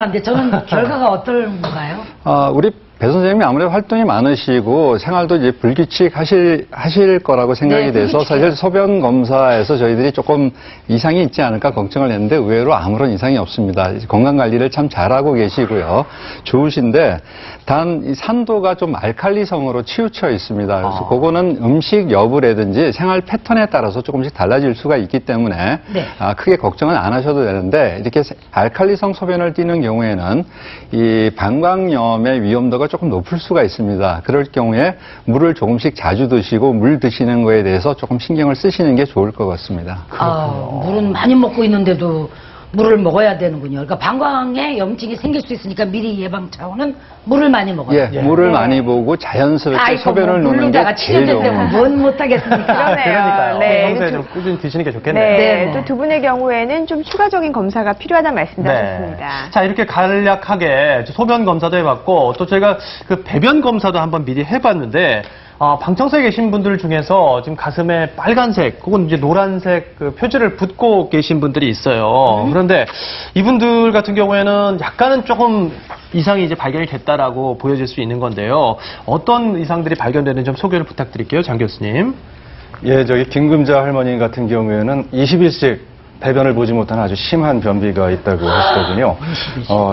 근데 저는 결과가 어떨까요? 우리 배 선생님이 아무래도 활동이 많으시고 생활도 이제 불규칙 하실 거라고 생각이 네, 돼서 사실 소변 검사에서 저희들이 조금 이상이 있지 않을까 걱정을 했는데 의외로 아무런 이상이 없습니다. 건강 관리를 참 잘하고 계시고요. 좋으신데 단 이 산도가 좀 알칼리성으로 치우쳐 있습니다. 그래서 그거는 음식 여부라든지 생활 패턴에 따라서 조금씩 달라질 수가 있기 때문에 네. 크게 걱정은 안 하셔도 되는데 이렇게 알칼리성 소변을 띠는 경우에는 이 방광염의 위험도가 조금 높을 수가 있습니다. 그럴 경우에 물을 조금씩 자주 드시고 물 드시는 거에 대해서 조금 신경을 쓰시는 게 좋을 것 같습니다. 물은 많이 먹고 있는데도 물을 먹어야 되는군요. 그러니까 방광에 염증이 생길 수 있으니까 미리 예방 차원은 물을 많이 먹어요. 예, 물을 많이 보고 자연스럽게 소변을 놓는 게 제일 좋은 때문에 뭔 못하겠습니까? 그러네요. 네. 평소에 좀 꾸준히 드시는 게 좋겠네요. 네, 또 두 분의 경우에는 좀 추가적인 검사가 필요하다는 말씀도 하셨습니다. 자, 이렇게 간략하게 소변 검사도 해봤고, 또 저희가 그 배변 검사도 한번 미리 해봤는데, 방청석에 계신 분들 중에서 지금 가슴에 빨간색 혹은 이제 노란색 그 표지를 붓고 계신 분들이 있어요. 그런데 이분들 같은 경우에는 약간은 조금 이상이 이제 발견이 됐다라고 보여질 수 있는 건데요. 어떤 이상들이 발견되는지 좀 소개를 부탁드릴게요, 장 교수님. 예, 저기 김금자 할머니 같은 경우에는 20일씩 배변을 보지 못하는 아주 심한 변비가 있다고 하시더군요.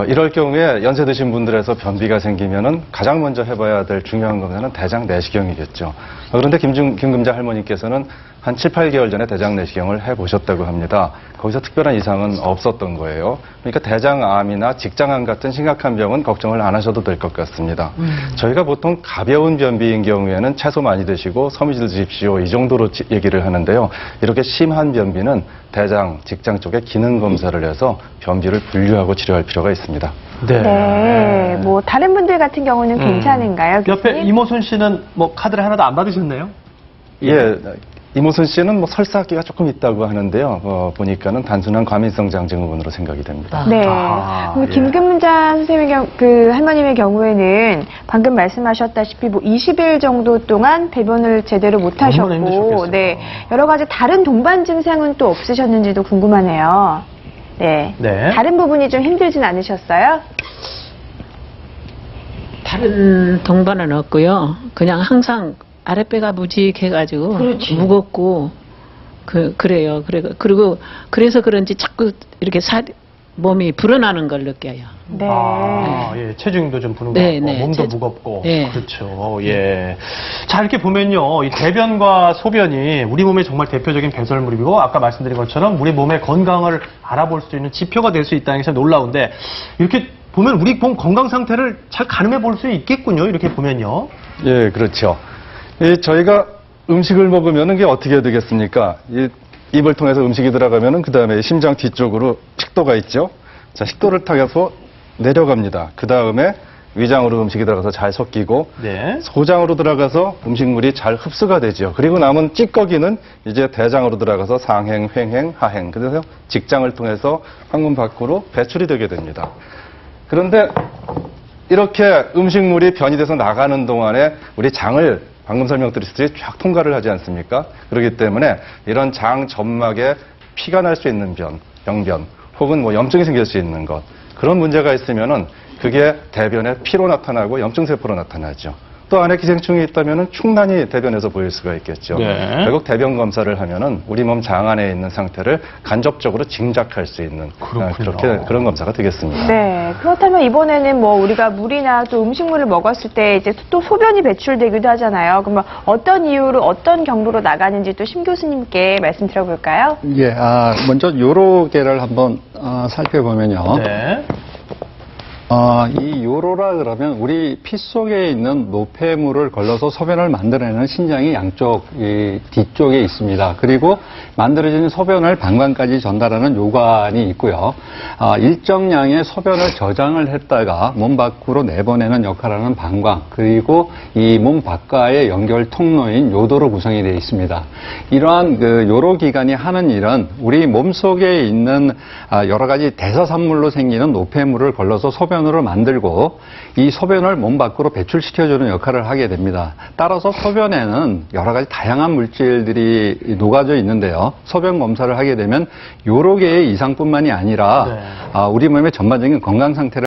이럴 경우에 연세 드신 분들에서 변비가 생기면은 가장 먼저 해봐야 될 중요한 검사는 대장 내시경이겠죠. 그런데 김금자 할머니께서는 한 7, 8개월 전에 대장 내시경을 해보셨다고 합니다. 거기서 특별한 이상은 없었던 거예요. 그러니까 대장암이나 직장암 같은 심각한 병은 걱정을 안 하셔도 될 것 같습니다. 저희가 보통 가벼운 변비인 경우에는 채소 많이 드시고 섬유질 드십시오 이 정도로 얘기를 하는데요. 이렇게 심한 변비는 대장, 직장 쪽에 기능 검사를 해서 변비를 분류하고 치료할 필요가 있습니다. 네, 뭐 다른 분들 같은 경우는 괜찮은가요? 옆에 교수님? 이모순 씨는 뭐 카드를 하나도 안 받으셨네요? 예. 이모순 씨는 뭐 설사기가 조금 있다고 하는데요. 보니까는 단순한 과민성 장증후군으로 생각이 됩니다. 네. 예. 김금자 선생님의 그 할머님의 경우에는 방금 말씀하셨다시피 뭐 20일 정도 동안 배변을 제대로 못 얼마나 하셨고, 힘드셨겠어요. 네. 여러 가지 다른 동반 증상은 또 없으셨는지도 궁금하네요. 네. 네. 다른 부분이 좀 힘들진 않으셨어요? 다른 동반은 없고요. 그냥 항상 아랫배가 무직해가지고 그렇지. 무겁고 그래요. 그리고 그래서 그런지 자꾸 이렇게 몸이 불어나는 걸 느껴요. 네. 예, 체중도 좀 부는 것 네, 같고, 네, 몸도 체중. 무겁고. 네. 그렇죠. 예. 자, 이렇게 보면요. 이 대변과 소변이 우리 몸의 정말 대표적인 배설물이고, 아까 말씀드린 것처럼 우리 몸의 건강을 알아볼 수 있는 지표가 될 수 있다는 게 참 놀라운데, 이렇게 보면 우리 몸 건강 상태를 잘 가늠해 볼 수 있겠군요. 이렇게 보면요. 예, 그렇죠. 저희가 음식을 먹으면 이게 어떻게 되겠습니까? 입을 통해서 음식이 들어가면은 그 다음에 심장 뒤쪽으로 식도가 있죠. 자, 식도를 타서 내려갑니다. 그 다음에 위장으로 음식이 들어가서 잘 섞이고 네. 소장으로 들어가서 음식물이 잘 흡수가 되죠. 그리고 남은 찌꺼기는 이제 대장으로 들어가서 상행, 횡행, 하행. 그래서 직장을 통해서 항문 밖으로 배출이 되게 됩니다. 그런데 이렇게 음식물이 변이 돼서 나가는 동안에 우리 장을 방금 설명드렸듯이 쫙 통과를 하지 않습니까? 그렇기 때문에 이런 장 점막에 피가 날 수 있는 병변, 혹은 뭐 염증이 생길 수 있는 것, 그런 문제가 있으면은 그게 대변에 피로 나타나고 염증세포로 나타나죠. 또 안에 기생충이 있다면은 충만이 대변에서 보일 수가 있겠죠. 네. 결국 대변 검사를 하면은 우리 몸 장 안에 있는 상태를 간접적으로 짐작할 수 있는 그런 검사가 되겠습니다. 네. 그렇다면 이번에는 뭐 우리가 물이나 또 음식물을 먹었을 때 이제 또 소변이 배출되기도 하잖아요. 그러면 어떤 이유로 어떤 경로로 나가는지 또 심 교수님께 말씀 드려볼까요? 예, 먼저 요로계를 한번 살펴보면요. 네. 이 요로라 그러면 우리 피 속에 있는 노폐물을 걸러서 소변을 만들어내는 신장이 양쪽 뒤쪽에 있습니다. 그리고 만들어지는 소변을 방광까지 전달하는 요관이 있고요. 일정량의 소변을 저장을 했다가 몸 밖으로 내보내는 역할을 하는 방광, 그리고 이 몸 밖과의 연결 통로인 요도로 구성이 되어 있습니다. 이러한 그 요로 기관이 하는 일은 우리 몸 속에 있는 여러 가지 대사산물로 생기는 노폐물을 걸러서 소변 소변으로 만들고 이 소변을 몸 밖으로 배출시켜주는 역할을 하게 됩니다. 따라서 소변에는 여러 가지 다양한 물질들이 녹아져 있는데요. 소변 검사를 하게 되면 여러 개의 이상뿐만이 아니라 네. 우리 몸의 전반적인 건강 상태를